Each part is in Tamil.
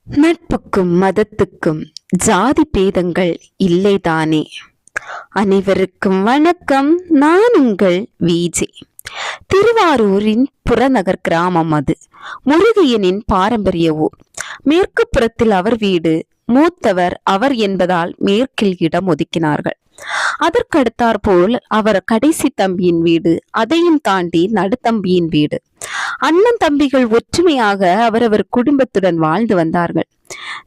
நட்புக்கும் மதத்துக்கும் ஜாதி பேதங்கள் இல்லைதானே. அனைவருக்கும் வணக்கம். நான் உங்கள் விஜே. திருவாரூரின் புறநகர் கிராமம் அது. முருகையனின் பாரம்பரிய ஊர். மேற்கு புறத்தில் அவர் வீடு. மூத்தவர் அவர் என்பதால் மேற்கில் இடம் ஒதுக்கினார்கள். அதற்கடுத்தாற் போல் அவர் கடைசி தம்பியின் வீடு, அதையும் தாண்டி நடுத்தம்பியின் வீடு. அண்ணன் தம்பிகள் ஒற்றுமையாக அவரவர் குடும்பத்துடன் வாழ்ந்து வந்தார்கள்.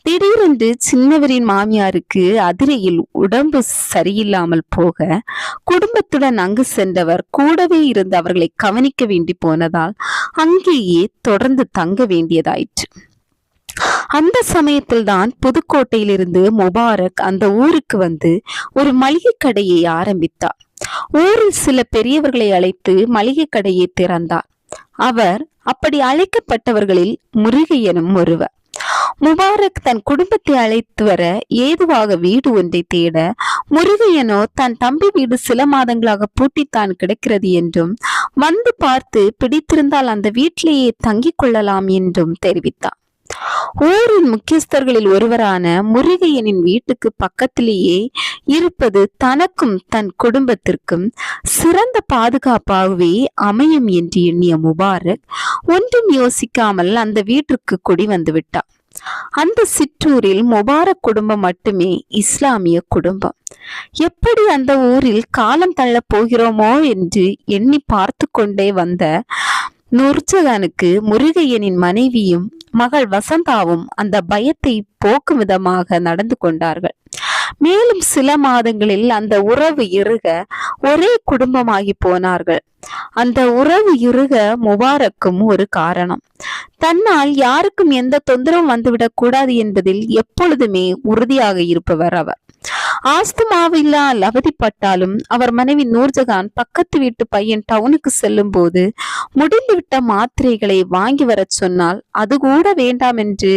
திடீரென்று சின்னவரின் மாமியாருக்கு அதிரையில் உடம்பு சரியில்லாமல் போக குடும்பத்துடன் அங்கு சென்றவர் கூடவே இருந்து அவர்களை கவனிக்க வேண்டி போனதால் அங்கேயே தொடர்ந்து தங்க வேண்டியதாயிற்று. அந்த சமயத்தில் தான் புதுக்கோட்டையிலிருந்து முபாரக் அந்த ஊருக்கு வந்து ஒரு மளிகை கடையை ஆரம்பித்தார். ஊரில் சில பெரியவர்களை அழைத்து மளிகை கடையை திறந்தார். அவர் அப்படி அழைக்கப்பட்டவர்களில் முருகையனும் ஒருவர். முபாரக் தன் குடும்பத்தை அழைத்து வர ஏதுவாக வீடு ஒன்றை தேட, முருகையனோ தன் தம்பி வீடு சில மாதங்களாக பூட்டித்தான் கிடக்கிறது என்றும் வந்து பார்த்து பிடித்திருந்தால் அந்த வீட்டிலேயே தங்கிக் கொள்ளலாம் என்றும் தெரிவித்தார். ஊரின் முக்கியஸ்தர்களில் ஒருவரான முருகையனின் வீட்டுக்கு பக்கத்திலேயே இருப்பது தனக்கும் தன் குடும்பத்திற்கும் சிறந்த பாதுகாப்பாகவே அமையும் என்று எண்ணிய முபாரக் ஒன்றும் யோசிக்காமல் அந்த வீட்டிற்கு குடி வந்து விட்டார். அந்த சிற்றூரில் முபாரக் குடும்பம் மட்டுமே இஸ்லாமிய குடும்பம். எப்படி அந்த ஊரில் காலம் தள்ள போகிறோமோ என்று எண்ணி பார்த்து கொண்டே வந்த நூர்ஜஹானுக்கு முருகையனின் மனைவியும் மகள் வசந்தாவும் அந்த பயத்தை போக்கும் விதமாக நடந்து கொண்டார்கள். மேலும் சில மாதங்களில் அந்த உறவு இறுக ஒரே குடும்பமாகி போனார்கள். அந்த உறவு இறுக முபாரக்கும் ஒரு காரணம். தன்னால் யாருக்கும் எந்த தொந்தரவும் வந்துவிடக் கூடாது என்பதில் எப்பொழுதுமே உறுதியாக இருப்பவர் அவர். ஆஸ்துமாவில்லால் அவதிப்பட்டாலும் அவர் மனைவி நூர்ஜஹான் பக்கத்து வீட்டு பையன் டவுனுக்கு செல்லும் போது முடிந்துவிட்ட மாத்திரைகளை வாங்கி வர சொன்னால் அது கூட வேண்டாம் என்று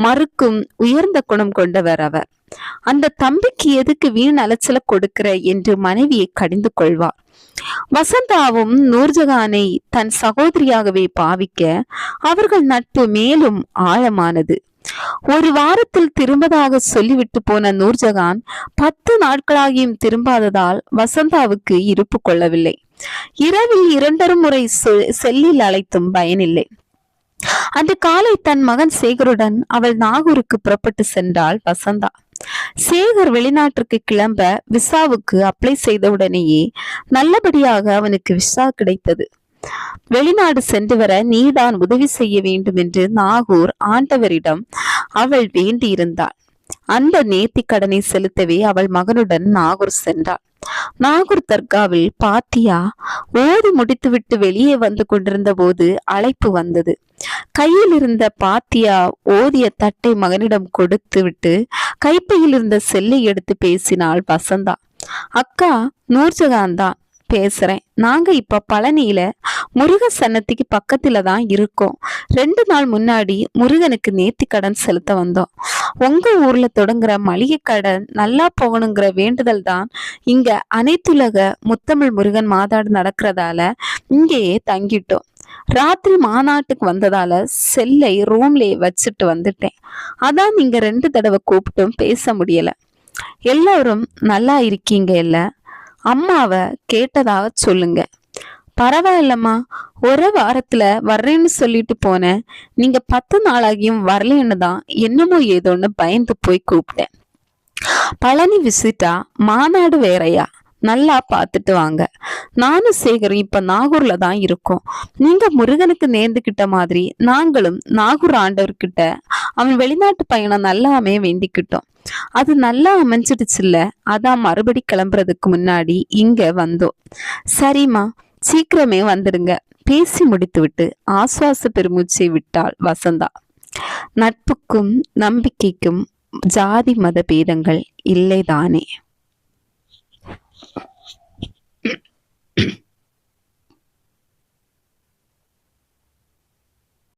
மறுக்கும் உயர்ந்த குணம் கொண்டவர் அவர். அந்த தம்பிக்கு எதுக்கு வீண் அலைச்சல கொடுக்கிற என்று மனைவியை கடிந்து கொள்வார். வசந்தாவும் நூர்ஜஹானை தன் சகோதரியாகவே பாவிக்க அவர்கள் நட்பு மேலும் ஆழமானது. ஒரு வாரத்தில் திரும்பதாக சொல்லிவிட்டு போன நூர்ஜஹான் 10 நாட்களாகியும் திரும்பாததால் வசந்தாவுக்கு இருப்பு கொள்ளவில்லை. இரவில் 2 முறை செல்லில் அழைத்தும் பயனில்லை. அன்று காலை தன் மகன் சேகருடன் அவள் நாகூருக்கு புறப்பட்டு சென்றாள் வசந்தா. சேகர் வெளிநாட்டிற்கு கிளம்ப விசாவுக்கு அப்ளை செய்தவுடனேயே நல்லபடியாக அவனுக்கு விசா கிடைத்தது. வெளிநாடு சென்று வர நீதான் உதவி செய்ய வேண்டும் என்று நாகூர் ஆண்டவரிடம் அவள் வேண்டியிருந்தாள். அந்த நேர்த்தி கடனை செலுத்தவே அவள் மகனுடன் நாகூர் சென்றாள். நாகூர் தர்காவில் பாத்தியா ஓதி முடித்துவிட்டு வெளியே வந்து கொண்டிருந்த போது அழைப்பு வந்தது. கையில் இருந்த பாத்தியா ஓதிய தட்டை மகனிடம் கொடுத்து விட்டு கைப்பையில் இருந்த செல்லை எடுத்து பேசினாள் வசந்தா. அக்கா, நூர்ஜஹான் தான் பேசுறேன். நாங்க இப்ப பழனியில முருக சன்னதிக்கு பக்கத்துல தான் இருக்கோம். 2 நாள் முன்னாடி முருகனுக்கு நேர்த்தி கடன் செலுத்த வந்தோம். உங்க ஊர்ல தொடங்குற மளிகை கடன் நல்லா போகணுங்கிற வேண்டுதல் தான் இங்க அனைத்துலக முத்தமிழ் முருகன் மாநாடு நடக்கிறதால இங்கேயே தங்கிட்டோம். ராத்திரி மாநாட்டுக்கு வந்ததால செல்லை ரூம்லயே வச்சுட்டு வந்துட்டேன். அதான் நீங்க 2 தடவை கூப்பிட்டும் பேச முடியல. எல்லாரும் நல்லா இருக்கீங்க இல்ல? அம்மாவை கேட்டதாக சொல்லுங்க. பரவாயில்லம்மா, ஒரு வாரத்துல வர்றேன்னு சொல்லிட்டு போனேன். நீங்க 10 நாளாகியும் வரலன்னு தான் என்னமோ ஏதோன்னு பயந்து போய் கூப்பிட்டேன். பழனி விசிட்டா, மாநாடு வேறையா? நல்லா பார்த்துட்டு வாங்க. நானும் சேகரும் இப்ப நாகூர்ல தான் இருக்கோம். நீங்க முருகனுக்கு நேர்ந்துகிட்ட மாதிரி நாங்களும் நாகூர் ஆண்டவர்கிட்ட அவன் வெளிநாட்டு பயணம் நல்லாமே வேண்டிக்கிட்டோம். அது நல்லா அமைஞ்சிடுச்சுல்ல, அதான் மறுபடி கிளம்புறதுக்கு முன்னாடி இங்க வந்தோம். சரிம்மா, சீக்கிரமே வந்துடுங்க. பேசி முடித்துவிட்டு ஆசுவாச பெருமூச்சை விட்டாள் வசந்தா. நட்புக்கும் நம்பிக்கைக்கும் ஜாதி மத பேதங்கள் இல்லைதானே.